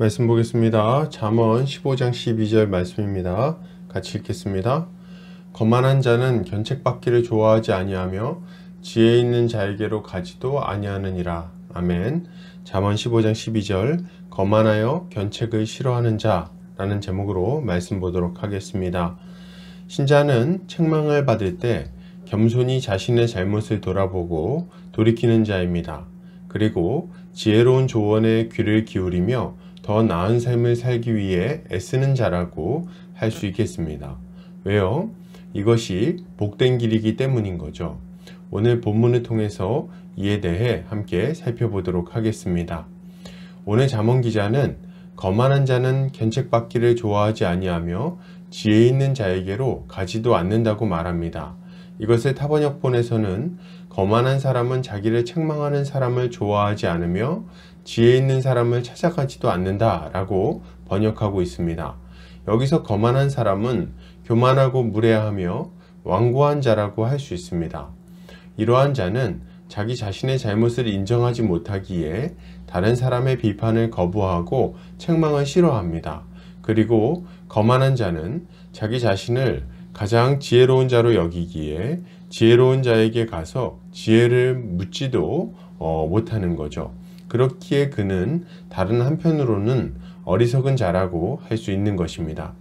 말씀 보겠습니다. 잠언 15장 12절 말씀입니다. 같이 읽겠습니다. 거만한 자는 견책받기를 좋아하지 아니하며 지혜 있는 자에게로 가지도 아니하느니라. 아멘. 잠언 15장 12절 거만하여 견책을 싫어하는 자라는 제목으로 말씀 보도록 하겠습니다. 신자는 책망을 받을 때 겸손히 자신의 잘못을 돌아보고 돌이키는 자입니다. 그리고 지혜로운 조언에 귀를 기울이며 더 나은 삶을 살기 위해 애쓰는 자라고 할 수 있겠습니다. 왜요? 이것이 복된 길이기 때문인 거죠. 오늘 본문을 통해서 이에 대해 함께 살펴보도록 하겠습니다. 오늘 잠언 기자는 거만한 자는 견책받기를 좋아하지 아니하며 지혜 있는 자에게로 가지도 않는다고 말합니다. 이것을 타번역본에서는 거만한 사람은 자기를 책망하는 사람을 좋아하지 않으며 지혜 있는 사람을 찾아가지도 않는다 라고 번역하고 있습니다. 여기서 거만한 사람은 교만하고 무례하며 완고한 자라고 할 수 있습니다. 이러한 자는 자기 자신의 잘못을 인정하지 못하기에 다른 사람의 비판을 거부하고 책망을 싫어합니다. 그리고 거만한 자는 자기 자신을 가장 지혜로운 자로 여기기에 지혜로운 자에게 가서 지혜를 묻지도 못하는 거죠. 그렇기에 그는 다른 한편으로는 어리석은 자라고 할 수 있는 것입니다.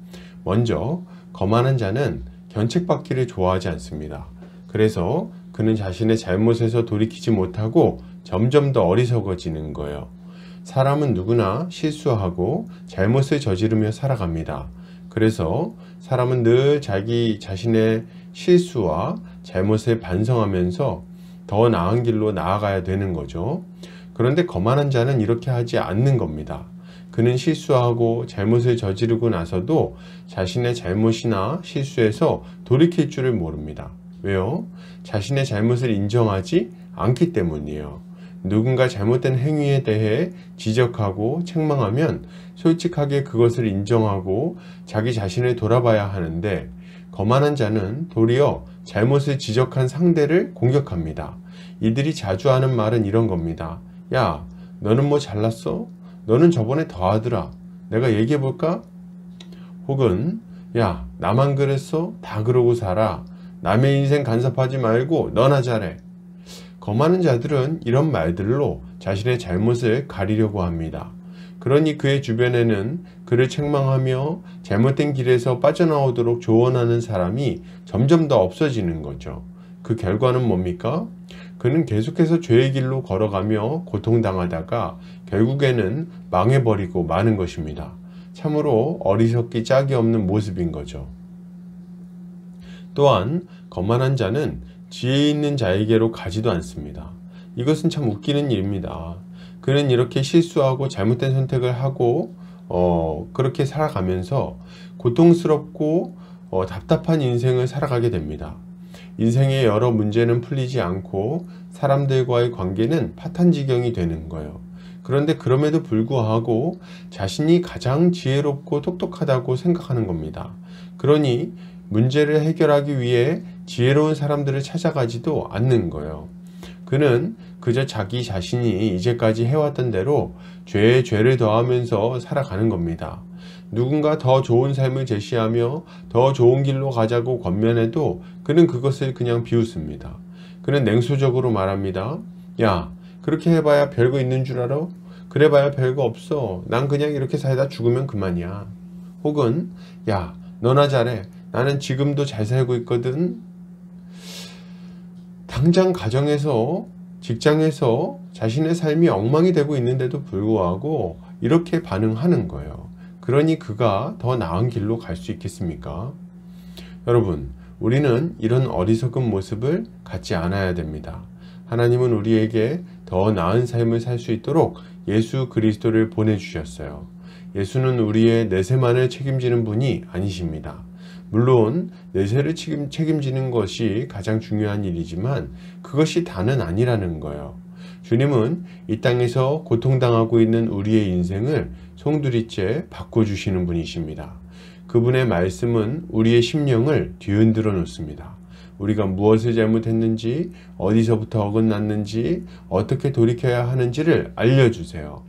먼저 거만한 자는 견책받기를 좋아하지 않습니다. 그래서 그는 자신의 잘못에서 돌이키지 못하고 점점 더 어리석어지는 거예요. 사람은 누구나 실수하고 잘못을 저지르며 살아갑니다. 그래서 사람은 늘 자기 자신의 실수와 잘못을 반성하면서 더 나은 길로 나아가야 되는 거죠. 그런데 거만한 자는 이렇게 하지 않는 겁니다. 그는 실수하고 잘못을 저지르고 나서도 자신의 잘못이나 실수에서 돌이킬 줄을 모릅니다. 왜요? 자신의 잘못을 인정하지 않기 때문이에요. 누군가 잘못된 행위에 대해 지적하고 책망하면 솔직하게 그것을 인정하고 자기 자신을 돌아봐야 하는데 거만한 자는 도리어 잘못을 지적한 상대를 공격합니다. 이들이 자주 하는 말은 이런 겁니다. 야, 너는 뭐 잘났어? 너는 저번에 더 하더라. 내가 얘기해볼까? 혹은 야, 나만 그랬어? 다 그러고 살아. 남의 인생 간섭하지 말고 너나 잘해. 거만한 자들은 이런 말들로 자신의 잘못을 가리려고 합니다. 그러니 그의 주변에는 그를 책망하며 잘못된 길에서 빠져나오도록 조언하는 사람이 점점 더 없어지는 거죠. 그 결과는 뭡니까? 그는 계속해서 죄의 길로 걸어가며 고통당하다가 결국에는 망해버리고 마는 것입니다. 참으로 어리석기 짝이 없는 모습인 거죠. 또한 거만한 자는 지혜 있는 자에게로 가지도 않습니다. 이것은 참 웃기는 일입니다. 그는 이렇게 실수하고 잘못된 선택을 하고 그렇게 살아가면서 고통스럽고 답답한 인생을 살아가게 됩니다. 인생의 여러 문제는 풀리지 않고 사람들과의 관계는 파탄지경이 되는 거예요. 그런데 그럼에도 불구하고 자신이 가장 지혜롭고 똑똑하다고 생각하는 겁니다. 그러니 문제를 해결하기 위해 지혜로운 사람들을 찾아가지도 않는 거예요. 그는 그저 자기 자신이 이제까지 해왔던 대로 죄에 죄를 더하면서 살아가는 겁니다. 누군가 더 좋은 삶을 제시하며 더 좋은 길로 가자고 권면해도 그는 그것을 그냥 비웃습니다. 그는 냉소적으로 말합니다. 야, 그렇게 해봐야 별거 있는 줄 알아? 그래봐야 별거 없어. 난 그냥 이렇게 살다 죽으면 그만이야. 혹은 야, 너나 잘해. 나는 지금도 잘 살고 있거든. 당장 가정에서 직장에서 자신의 삶이 엉망이 되고 있는데도 불구하고 이렇게 반응하는 거예요. 그러니 그가 더 나은 길로 갈 수 있겠습니까? 여러분, 우리는 이런 어리석은 모습을 갖지 않아야 됩니다. 하나님은 우리에게 더 나은 삶을 살 수 있도록 예수 그리스도를 보내주셨어요. 예수는 우리의 내세만을 책임지는 분이 아니십니다. 물론 내세를 책임지는 것이 가장 중요한 일이지만 그것이 다는 아니라는 거예요. 주님은 이 땅에서 고통당하고 있는 우리의 인생을 송두리째 바꿔주시는 분이십니다. 그분의 말씀은 우리의 심령을 뒤흔들어 놓습니다. 우리가 무엇을 잘못했는지, 어디서부터 어긋났는지, 어떻게 돌이켜야 하는지를 알려주세요.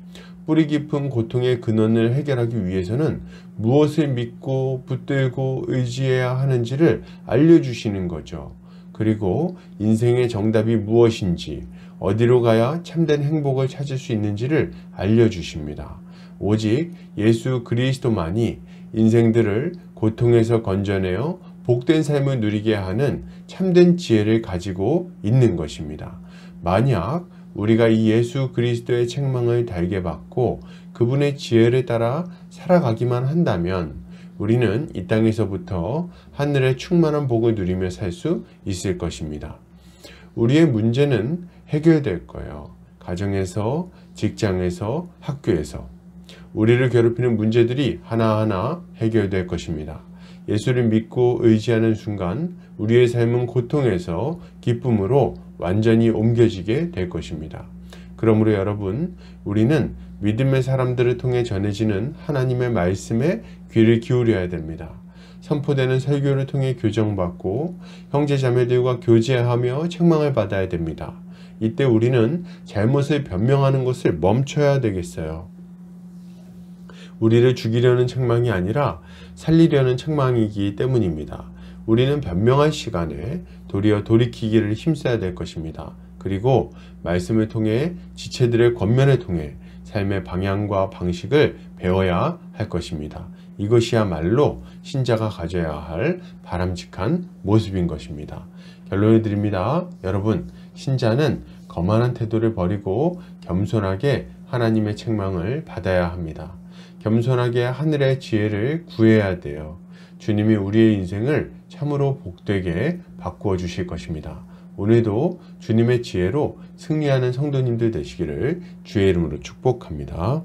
뿌리 깊은 고통의 근원을 해결하기 위해서는 무엇을 믿고 붙들고 의지해야 하는지를 알려주시는 거죠. 그리고 인생의 정답이 무엇인지, 어디로 가야 참된 행복을 찾을 수 있는지를 알려주십니다. 오직 예수 그리스도만이 인생들을 고통에서 건져내어 복된 삶을 누리게 하는 참된 지혜를 가지고 있는 것입니다. 만약 우리가 이 예수 그리스도의 책망을 달게 받고 그분의 지혜를 따라 살아가기만 한다면 우리는 이 땅에서부터 하늘의 충만한 복을 누리며 살 수 있을 것입니다. 우리의 문제는 해결될 거예요. 가정에서, 직장에서, 학교에서 우리를 괴롭히는 문제들이 하나하나 해결될 것입니다. 예수를 믿고 의지하는 순간 우리의 삶은 고통에서 기쁨으로 완전히 옮겨지게 될 것입니다. 그러므로 여러분, 우리는 믿음의 사람들을 통해 전해지는 하나님의 말씀에 귀를 기울여야 됩니다. 선포되는 설교를 통해 교정받고 형제 자매들과 교제하며 책망을 받아야 됩니다. 이때 우리는 잘못을 변명하는 것을 멈춰야 되겠어요. 우리를 죽이려는 책망이 아니라 살리려는 책망이기 때문입니다. 우리는 변명할 시간에 도리어 돌이키기를 힘써야 될 것입니다. 그리고 말씀을 통해 지체들의 권면을 통해 삶의 방향과 방식을 배워야 할 것입니다. 이것이야말로 신자가 가져야 할 바람직한 모습인 것입니다. 결론을 드립니다. 여러분, 신자는 거만한 태도를 버리고 겸손하게 하나님의 책망을 받아야 합니다. 겸손하게 하늘의 지혜를 구해야 돼요. 주님이 우리의 인생을 참으로 복되게 바꾸어 주실 것입니다. 오늘도 주님의 지혜로 승리하는 성도님들 되시기를 주의 이름으로 축복합니다.